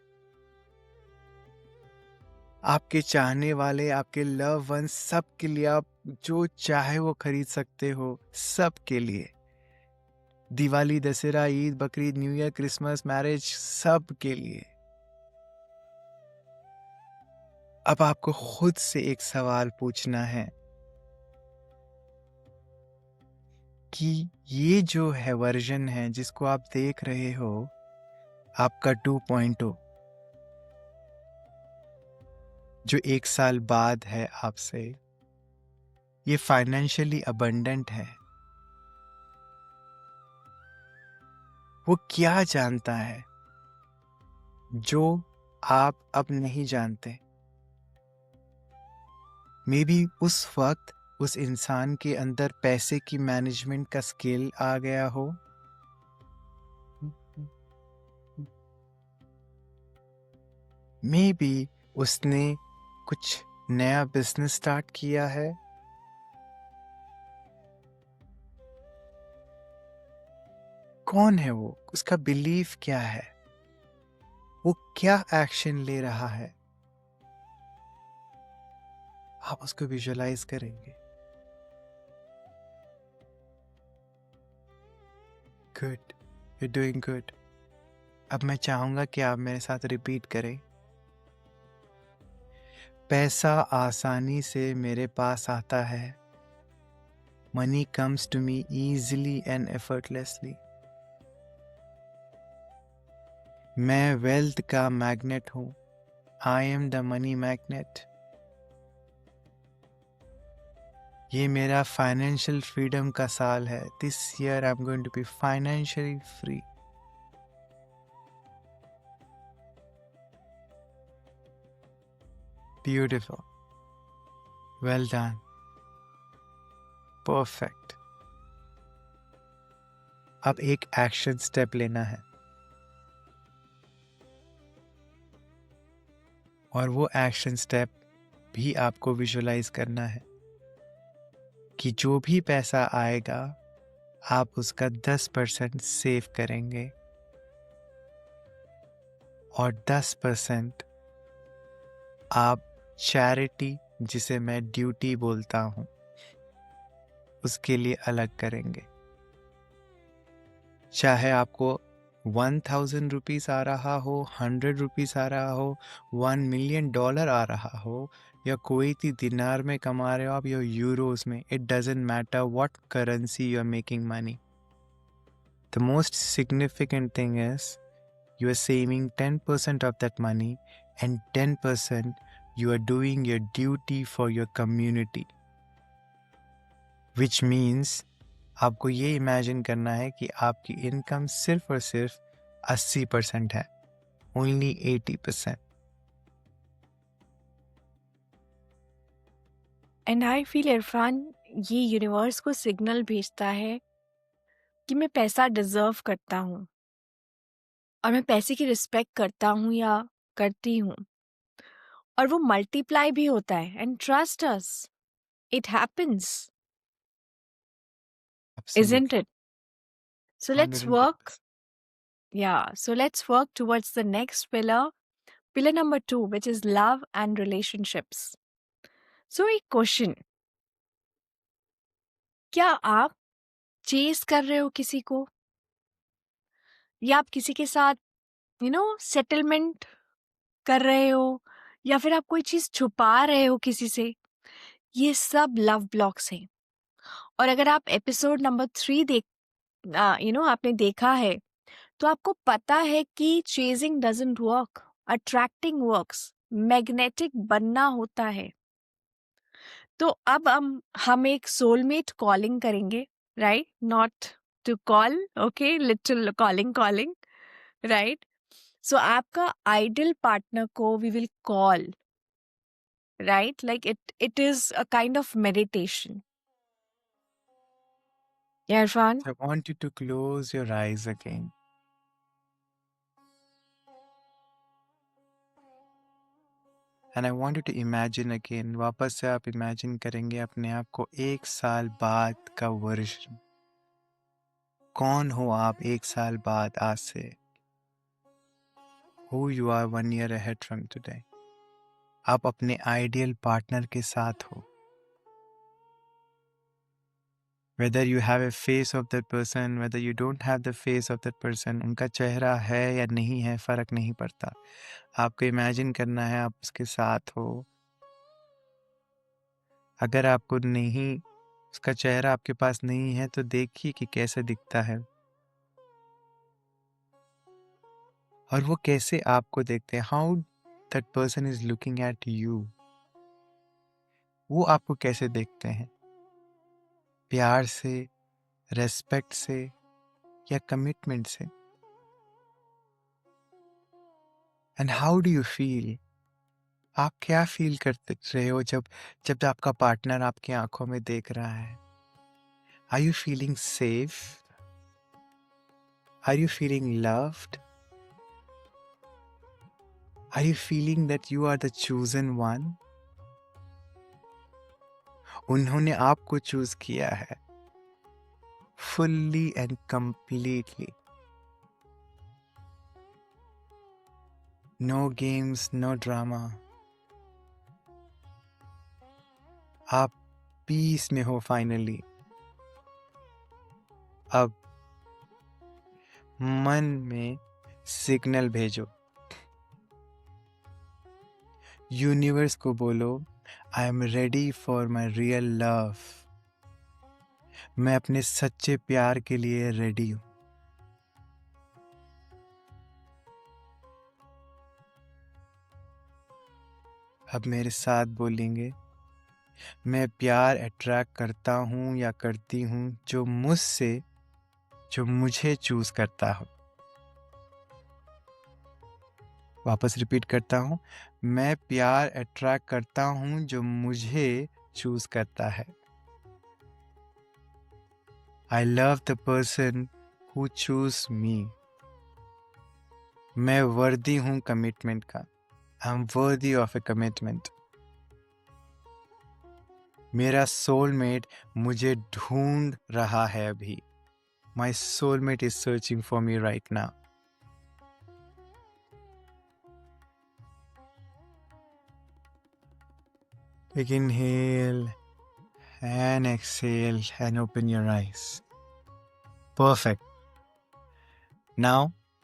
आपके चाहने वाले, आपके लव वन, सब के लिए आप जो चाहे वो खरीद सकते हो, सब के लिए। Diwali, Dussehra, Eid, Bakrid, new year, Christmas, marriage, सब के लिए। अब आपको खुद से एक सवाल पूछना है कि ये जो है वर्जन है जिसको आप देख रहे हो, आपका 2.0, जो 1 साल बाद है आपसे, ये फाइनेंशियली अबंडेंट है। वो क्या जानता है जो आप अब नहीं जानते? मे बी उस वक्त उस इंसान के अंदर पैसे की मैनेजमेंट का स्किल आ गया हो, मे बी उसने कुछ नया बिजनेस स्टार्ट किया है, कौन है वो, उसका बिलीफ क्या है, वो क्या एक्शन ले रहा है, आप उसको विजुअलाइज करेंगे। Good, you doing good. अब मैं चाहूंगा कि आप मेरे साथ रिपीट करें। पैसा आसानी से मेरे पास आता है, money comes to me easily and effortlessly। मैं वेल्थ का मैग्नेट हूं, I am the money magnet. ये मेरा फाइनेंशियल फ्रीडम का साल है, this year I am going to be financially free. Beautiful, well done, perfect. अब एक एक्शन स्टेप लेना है, और वो एक्शन स्टेप भी आपको विजुअलाइज करना है कि जो भी पैसा आएगा आप उसका 10% सेव करेंगे और 10% आप चैरिटी, जिसे मैं ड्यूटी बोलता हूं, उसके लिए अलग करेंगे। चाहे आपको 1000 रुपीज आ रहा हो, 100 रुपीज आ रहा हो, $1 मिलियन आ रहा हो, या कुवैती दिनार में कमा रहे हो आप, या यूरोज में, it doesn't matter what currency you are making money. The most significant thing is you are saving 10% of that money, and 10% you are doing your duty for your community, which means आपको ये imagine करना है कि आपकी income सिर्फ और सिर्फ 80% है, only 80%। And I feel Irfan, ये यूनिवर्स को सिग्नल भेजता है कि मैं पैसा डिजर्व करता हूँ और मैं पैसे की रिस्पेक्ट करता हूँ या करती हूँ, और वो मल्टीप्लाई भी होता है। And trust us, it happens, isn't Absolutely, it? So let's work, 110%। so let's work towards the next pillar, pillar number 2, which is love and relationships. So एक क्वेश्चन, क्या आप चेस कर रहे हो किसी को, या आप किसी के साथ सेटलमेंट कर रहे हो, या फिर आप कोई चीज छुपा रहे हो किसी से? ये सब लव ब्लॉक्स हैं। और अगर आप एपिसोड नंबर 3 आपने देखा है, तो आपको पता है कि chasing doesn't work, attracting works, magnetic बनना होता है। तो अब हम एक सोलमेट कॉलिंग करेंगे, right? Not to call, okay, little calling, right? So आपका आइडल पार्टनर को we will call, right? Like it is a kind of meditation. Yeah, Irfan? I want you to close your eyes again. And I want you to imagine again, वापस से आप imagine करेंगे अपने आप को 1 साल बाद का वर्जन। कौन हो आप 1 साल बाद आज से? Who you are 1 year ahead from today। आप अपने आइडियल पार्टनर के साथ हो। Whether you have a face of that person, whether you don't have the face of that person, उनका चेहरा है या नहीं है फर्क नहीं पड़ता। आपको इमेजिन करना है आप उसके साथ हो। अगर आपको नहीं, उसका चेहरा आपके पास नहीं है तो देखिए कि कैसे दिखता है और वो कैसे आपको देखते हैं। How that person is looking at you. वो आपको कैसे देखते हैं, प्यार से, रेस्पेक्ट से या कमिटमेंट से। And how do you feel, आप क्या फील करते रहे हो जब जब आपका पार्टनर आपकी आंखों में देख रहा है? Are you feeling safe? Are you feeling loved? Are you feeling that you are the chosen one? उन्होंने आपको चूज किया है fully and completely. No games, no drama. आप पीस में हो फाइनली। अब मन में सिग्नल भेजो, यूनिवर्स को बोलो, I am ready for my real love. मैं अपने सच्चे प्यार के लिए रेडी हूं। अब मेरे साथ बोलेंगे, मैं प्यार अट्रैक्ट करता हूं या करती हूं जो मुझसे, जो मुझे चूज करता हो। वापस रिपीट करता हूं, मैं प्यार अट्रैक्ट करता हूं जो मुझे चूज करता है। I love the person who choose me. मैं वर्दी हूं कमिटमेंट का। I am worthy of a commitment. मेरा सोलमेट मुझे ढूंढ रहा है अभी। My soulmate is searching for me right now. Take inhale and exhale and open your eyes. Perfect. Now,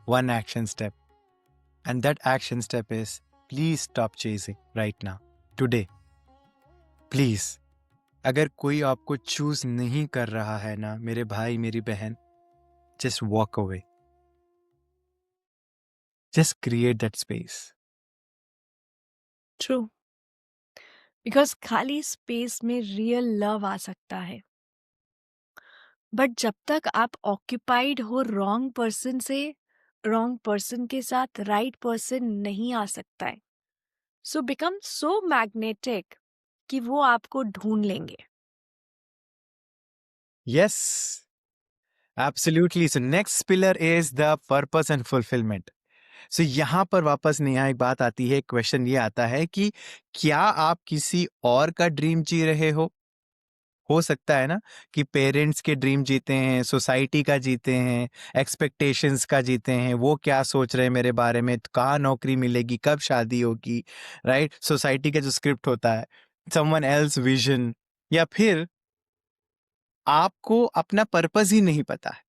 one action step. And that action step is, please stop chasing right now. Today. Please. अगर कोई आपको choose नहीं कर रहा है ना, मेरे भाई मेरी बहन, just walk away. Just create that space. True, because खाली स्पेस में रियल लव आ सकता है, बट जब तक आप ऑक्यूपाइड हो रॉन्ग पर्सन से, रॉन्ग पर्सन के साथ राइट पर्सन नहीं आ सकता है। सो बिकम सो मैग्नेटिक कि वो आपको ढूंढ लेंगे। Yes, absolutely. So next pillar is the purpose and fulfillment. So यहाँ पर वापस नेहा एक बात आती है, क्वेश्चन ये आता है कि क्या आप किसी और का ड्रीम जी रहे हो सकता है ना कि पेरेंट्स के ड्रीम जीते हैं, सोसाइटी का जीते हैं, एक्सपेक्टेशंस का जीते हैं, वो क्या सोच रहे हैं मेरे बारे में, कहाँ नौकरी मिलेगी, कब शादी होगी, राइट? सोसाइटी का जो स्क्रिप्ट होता है, समवन एल्स विजन, या फिर आपको अपना पर्पस ही नहीं पता है।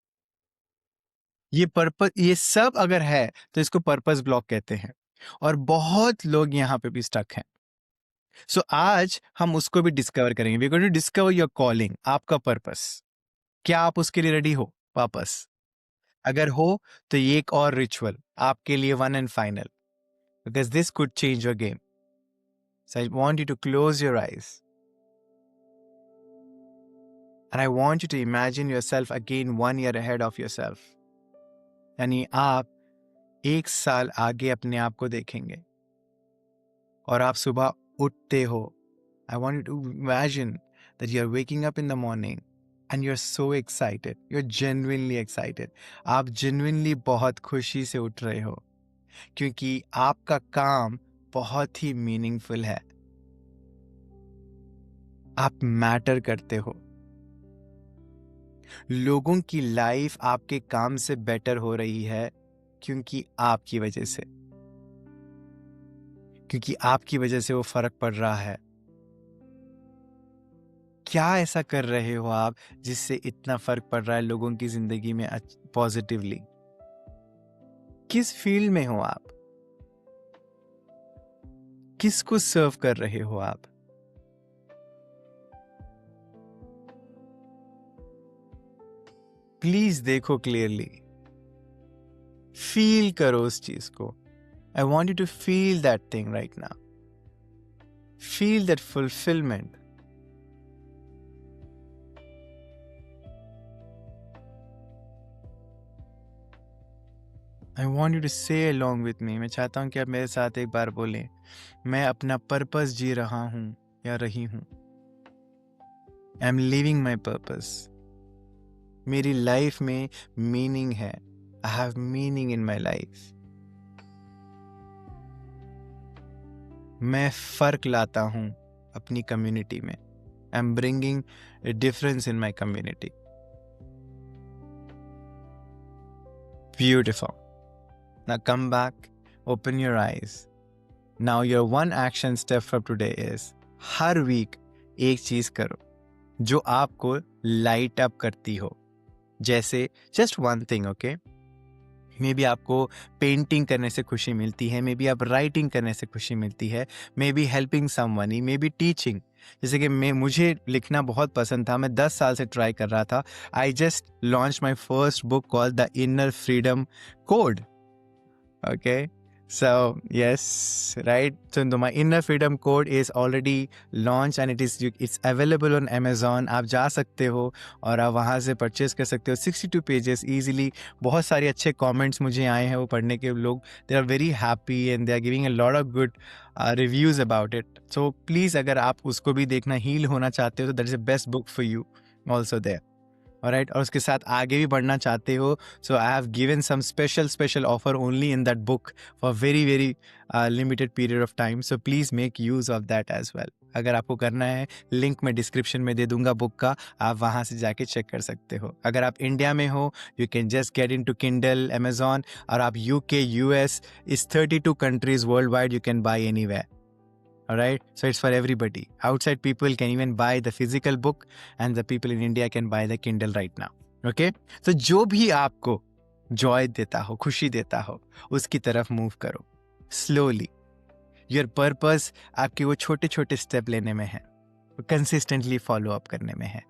ये पर्पस, ये सब अगर है तो इसको पर्पस ब्लॉक कहते हैं, और बहुत लोग यहाँ पे भी स्टक हैं। सो आज हम उसको भी डिस्कवर करेंगे। We going to discover your calling, आपका पर्पस। क्या आप उसके लिए रेडी हो वापस? अगर हो तो ये एक और रिचुअल आपके लिए, one and final, because this could change your game. So I want you to close your eyes and I want you to imagine yourself again 1 year ahead of yourself। यानी आप 1 साल आगे अपने आप को देखेंगे और आप सुबह उठते हो। I want you to imagine that you're waking up in the morning and you're so excited. You're genuinely excited. आप genuinely बहुत खुशी से उठ रहे हो, क्योंकि आपका काम बहुत ही मीनिंगफुल है। आप मैटर करते हो। लोगों की लाइफ आपके काम से बेटर हो रही है क्योंकि आपकी वजह से, क्योंकि आपकी वजह से वो फर्क पड़ रहा है। क्या ऐसा कर रहे हो आप जिससे इतना फर्क पड़ रहा है लोगों की जिंदगी में पॉजिटिवली? किस फील्ड में हो आप? किसको सर्व कर रहे हो आप? प्लीज देखो क्लियरली, फील करो उस चीज को। I want you to feel that thing right now, feel that fulfilment. I want you to say along with me, मैं चाहता हूं कि आप मेरे साथ एक बार बोलें, मैं अपना पर्पस जी रहा हूं या रही हूं। I M living my purpose. मेरी लाइफ में मीनिंग है। I have meaning in my life. मैं फर्क लाता हूं अपनी कम्युनिटी में। I am bringing a difference in my community. Beautiful. Now come back, open your eyes. Now your one action step for today is, हर week एक चीज करो जो आपको लाइट अप करती हो। जैसे just one thing, okay? May be आपको पेंटिंग करने से खुशी मिलती है, मे बी आप राइटिंग करने से खुशी मिलती है, may be helping someone, may be teaching. जैसे कि मुझे लिखना बहुत पसंद था, मैं 10 साल से ट्राई कर रहा था। I just launch my first book called the inner freedom code. Okay, so yes, right. So my inner freedom code is already launched and it's available on Amazon. आप जा सकते हो और आप वहाँ से परचेज कर सकते हो। 62 पेजेस easily। बहुत सारे अच्छे कमेंट्स मुझे आए हैं वो पढ़ने के। लोग they are very happy and they are giving a lot of good reviews about it. So please, अगर आप उसको भी देखना, हील होना चाहते हो, तो that is the best book for you also there. Alright, और उसके साथ आगे भी बढ़ना चाहते हो, so I have given some special offer only in that book for very limited period of time, so please make use of that as well. अगर आपको करना है, लिंक मैं डिस्क्रिप्शन में दे दूंगा बुक का, आप वहाँ से जाके चेक कर सकते हो। अगर आप इंडिया में हो, you can just get into Kindle, Amazon, और आप UK, US, इस 32 countries worldwide you can buy anywhere. Alright, so it's for everybody. Outside people can even buy the physical book and the people in India can buy the Kindle right now. Okay, so जो भी आपको joy देता हो, खुशी देता हो, उसकी तरफ move करो slowly. Your purpose आपके वो छोटे छोटे step लेने में है, consistently follow up करने में है।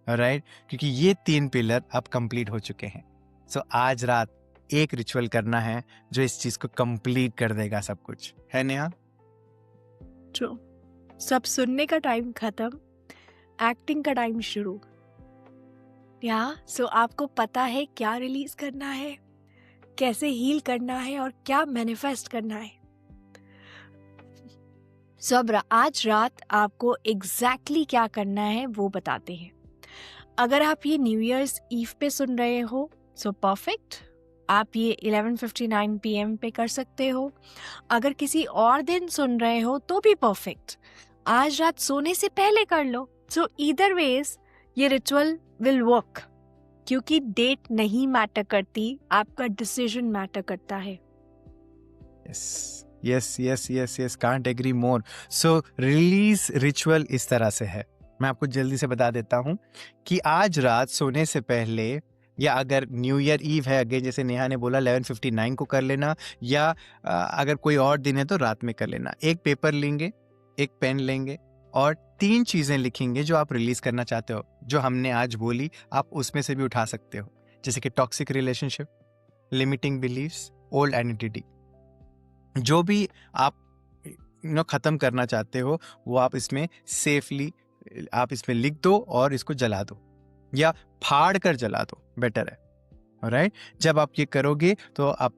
Alright, क्योंकि ये 3 पिलर अब complete हो चुके हैं। So आज रात एक रिचुअल करना है जो इस चीज को complete कर देगा सब कुछ, है नेहा? ट्रू। सब सुनने का टाइम खत्म, एक्टिंग का टाइम शुरू। या सो आपको पता है क्या रिलीज करना है, कैसे हील करना है और क्या मैनिफेस्ट करना है। सो अब आज रात आपको एग्जैक्टली क्या करना है वो बताते हैं। अगर आप ये न्यू ईयर्स ईव पे सुन रहे हो, सो परफेक्ट, आप ये 11:59 PM पे कर सकते हो। अगर किसी और दिन सुन रहे हो तो भी परफेक्ट, आज रात सोने से पहले कर लो। सो ईदर वेज ये रिचुअल विल वर्क, क्योंकि डेट नहीं मैटर करती, आपका डिसीजन मैटर करता है। Yes, can't agree more. So release ritual इस तरह से है, मैं आपको जल्दी से बता देता हूँ कि आज रात सोने से पहले, या अगर न्यू ईयर ईव है, अगेन जैसे नेहा ने बोला 11:59 को कर लेना, या अगर कोई और दिन है तो रात में कर लेना। एक पेपर लेंगे, एक पेन लेंगे और 3 चीजें लिखेंगे जो आप रिलीज करना चाहते हो, जो हमने आज बोली, आप उसमें से भी उठा सकते हो। जैसे कि toxic relationship, limiting believes, old identity, जो भी आप खत्म करना चाहते हो वो आप इसमें सेफली आप इसमें लिख दो और इसको जला दो, या फाड़ कर जला दो, बेटर है। ऑलराइट, जब आप ये करोगे तो आप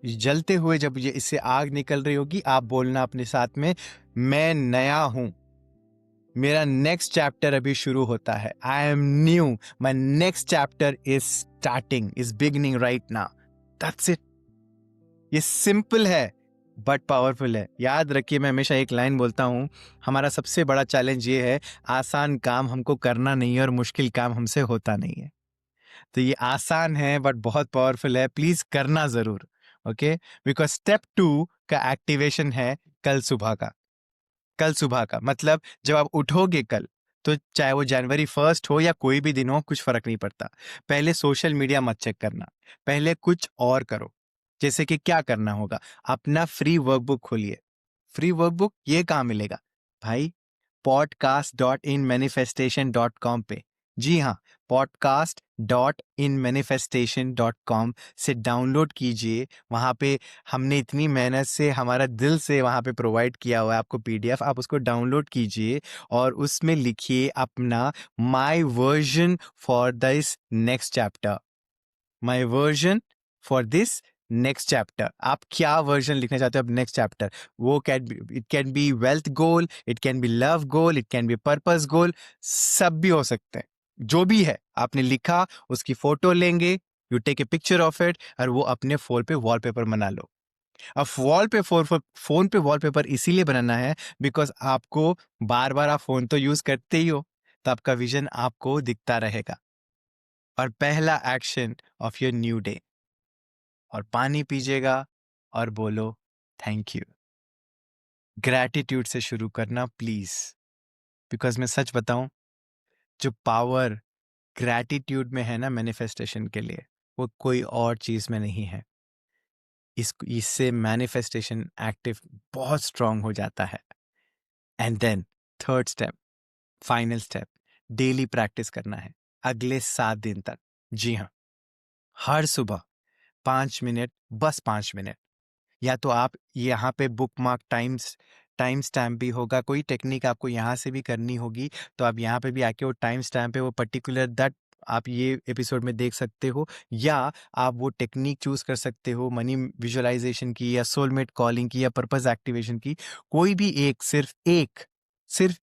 जलते हुए, जब ये इससे आग निकल रही होगी, आप बोलना अपने साथ में, मैं नया हूं, मेरा नेक्स्ट चैप्टर अभी शुरू होता है। I am new, my next chapter is starting, is beginning right now. That's it. ये सिंपल है, बट पावरफुल है। याद रखिए, मैं हमेशा एक लाइन बोलता हूँ, हमारा सबसे बड़ा चैलेंज ये है, आसान काम हमको करना नहीं है और मुश्किल काम हमसे होता नहीं है। तो ये आसान है बट बहुत पावरफुल है, प्लीज करना जरूर। ओके, बिकॉज स्टेप 2 का एक्टिवेशन है कल सुबह का। कल सुबह का मतलब जब आप उठोगे कल, तो चाहे वो जनवरी 1 हो या कोई भी दिन हो, कुछ फर्क नहीं पड़ता। पहले सोशल मीडिया मत चेक करना, पहले कुछ और करो। जैसे कि क्या करना होगा, अपना फ्री वर्कबुक खोलिए। फ्री वर्कबुक ये कहाँ मिलेगा भाई? podcast.inmanifestation.com पे। जी हाँ, podcast.inmanifestation.com से डाउनलोड कीजिए। वहाँ पे हमने इतनी मेहनत से, हमारा दिल से वहाँ पे प्रोवाइड किया हुआ है आपको पीडीएफ, आप उसको डाउनलोड कीजिए और उसमें लिखिए अपना my version for this next chapter. My version for this next chapter. आप क्या वर्जन लिखना चाहते हो अब नेक्स्ट चैप्टर? वो it can be wealth goal, it can be love goal, it can be purpose goal, सब भी हो सकते हैं। जो भी है आपने लिखा, उसकी फोटो लेंगे, you take a picture of it और वो अपने फोन पे वॉलपेपर बना लो। अब फोन पे वॉलपेपर इसीलिए बनाना है बिकॉज आपको बार बार आप फोन तो यूज करते ही हो, तो आपका विजन आपको दिखता रहेगा। और पहला action of your new day, और पानी पीजिएगा और बोलो थैंक यू। ग्रैटिट्यूड से शुरू करना प्लीज, बिकॉज मैं सच बताऊं, जो पावर ग्रैटिट्यूड में है ना मैनिफेस्टेशन के लिए, वो कोई और चीज में नहीं है। इससे मैनिफेस्टेशन एक्टिव बहुत स्ट्रांग हो जाता है। And then third step, final step, daily practice करना है अगले 7 दिन तक। जी हाँ, हर सुबह 5 मिनट, बस 5 मिनट। या तो आप यहाँ पे बुक मार्क टाइम स्टैम्प भी होगा, कोई टेक्निक आपको यहाँ से भी करनी होगी, तो आप यहाँ पे भी आके वो टाइम स्टैम्प पे वो पर्टिकुलर दैट आप ये एपिसोड में देख सकते हो, या आप वो टेक्निक चूज कर सकते हो मनी विजुअलाइजेशन की या सोलमेट कॉलिंग की या पर्पस एक्टिवेशन की। कोई भी एक, सिर्फ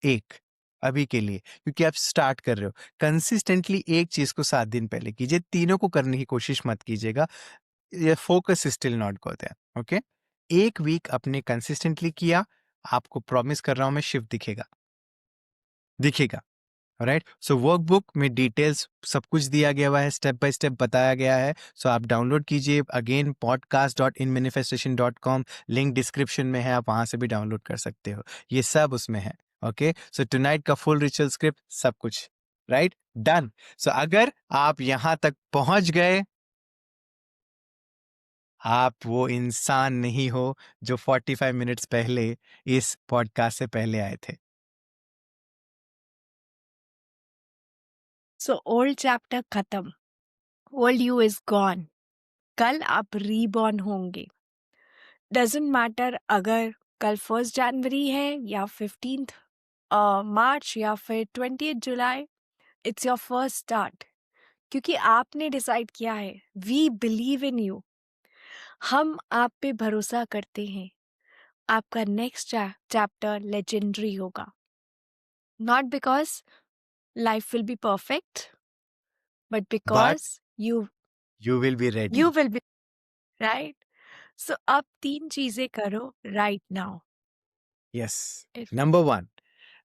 एक अभी के लिए, क्योंकि आप स्टार्ट कर रहे हो। कंसिस्टेंटली एक चीज को 7 दिन पहले कीजिए, तीनों को करने की कोशिश मत कीजिएगा, ये focus still not go there. Okay, एक वीक आपने कंसिस्टेंटली किया, आपको प्रॉमिस कर रहा हूं मैं, शिफ्ट दिखेगा, दिखेगा। राइट, सो वर्कबुक में डिटेल्स सब कुछ दिया गया हुआ है, स्टेप बाय स्टेप बताया गया है। सो आप डाउनलोड कीजिए, अगेन podcast.inmanifestation.com, लिंक डिस्क्रिप्शन में है, आप वहां से भी डाउनलोड कर सकते हो, ये सब उसमें है। ओके, सो टुनाइट का फुल रिचुअल स्क्रिप्ट सब कुछ राइट डन। सो अगर आप यहां तक पहुंच गए, आप वो इंसान नहीं हो जो 45 मिनट्स पहले इस पॉडकास्ट से पहले आए थे। सो ओल्ड चैप्टर खत्म, ओल्ड यू इज गॉन। कल आप रीबॉर्न होंगे। डजेंट मैटर अगर कल 1 जनवरी है या 15 मार्च या फिर 20 जुलाई, इट्स योर फर्स्ट स्टार्ट। क्योंकि आपने डिसाइड किया है, वी बिलीव इन यू। हम आप पे भरोसा करते हैं, आपका नेक्स्ट चैप्टर लेजेंडरी होगा। Not because life will be perfect, but but because you you will be ready. You will be right. So अब 3 चीजें करो right now. Yes, number 1,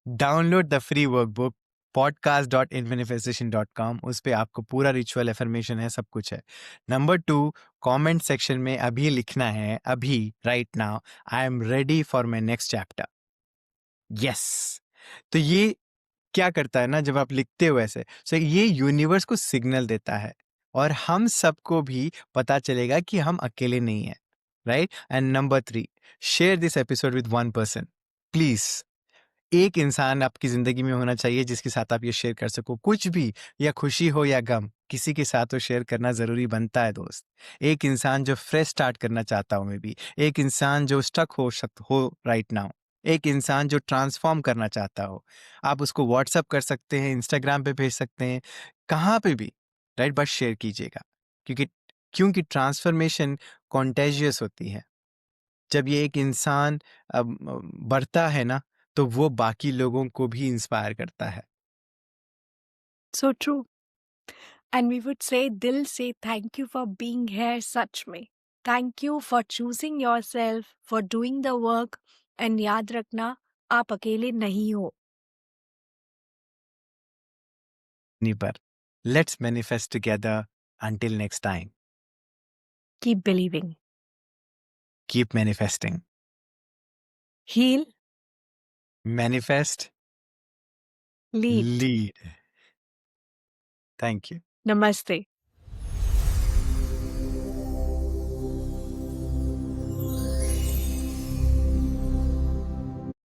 download the free workbook podcast.inmanifestation.com, उस पे आपको पूरा ritual affirmation है, सब कुछ है। नंबर 2, कमेंट सेक्शन में अभी लिखना है, अभी right now, I am ready for my next chapter. Yes, तो ये क्या करता है ना, जब आप लिखते हो ऐसे, सो ये यूनिवर्स को सिग्नल देता है और हम सबको भी पता चलेगा कि हम अकेले नहीं हैं। Right, and number 3, share this episode with 1 person please. एक इंसान आपकी जिंदगी में होना चाहिए जिसके साथ आप ये शेयर कर सको, कुछ भी, या खुशी हो या गम, किसी के साथ तो शेयर करना जरूरी बनता है दोस्त। एक इंसान जो फ्रेश स्टार्ट करना चाहता हूं मैं भी, एक इंसान जो स्टक हो राइट नाउ, एक इंसान जो ट्रांसफॉर्म करना चाहता हो, आप उसको व्हाट्सअप कर सकते हैं, इंस्टाग्राम पे भेज सकते हैं, कहाँ पे भी। राइट, बस शेयर कीजिएगा, क्योंकि क्योंकि ट्रांसफॉर्मेशन कॉन्टेजियस होती है। जब ये एक इंसान बढ़ता है ना, तो वो बाकी लोगों को भी इंस्पायर करता है। So true. And we would say दिल से thank you for being here सच में। Thank you for choosing yourself, for doing the work, and याद रखना आप अकेले नहीं हो. नहीं पर let's manifest together. Until next time, keep believing. keep manifesting. Heal. Manifest, lead. lead. Thank you. नमस्ते.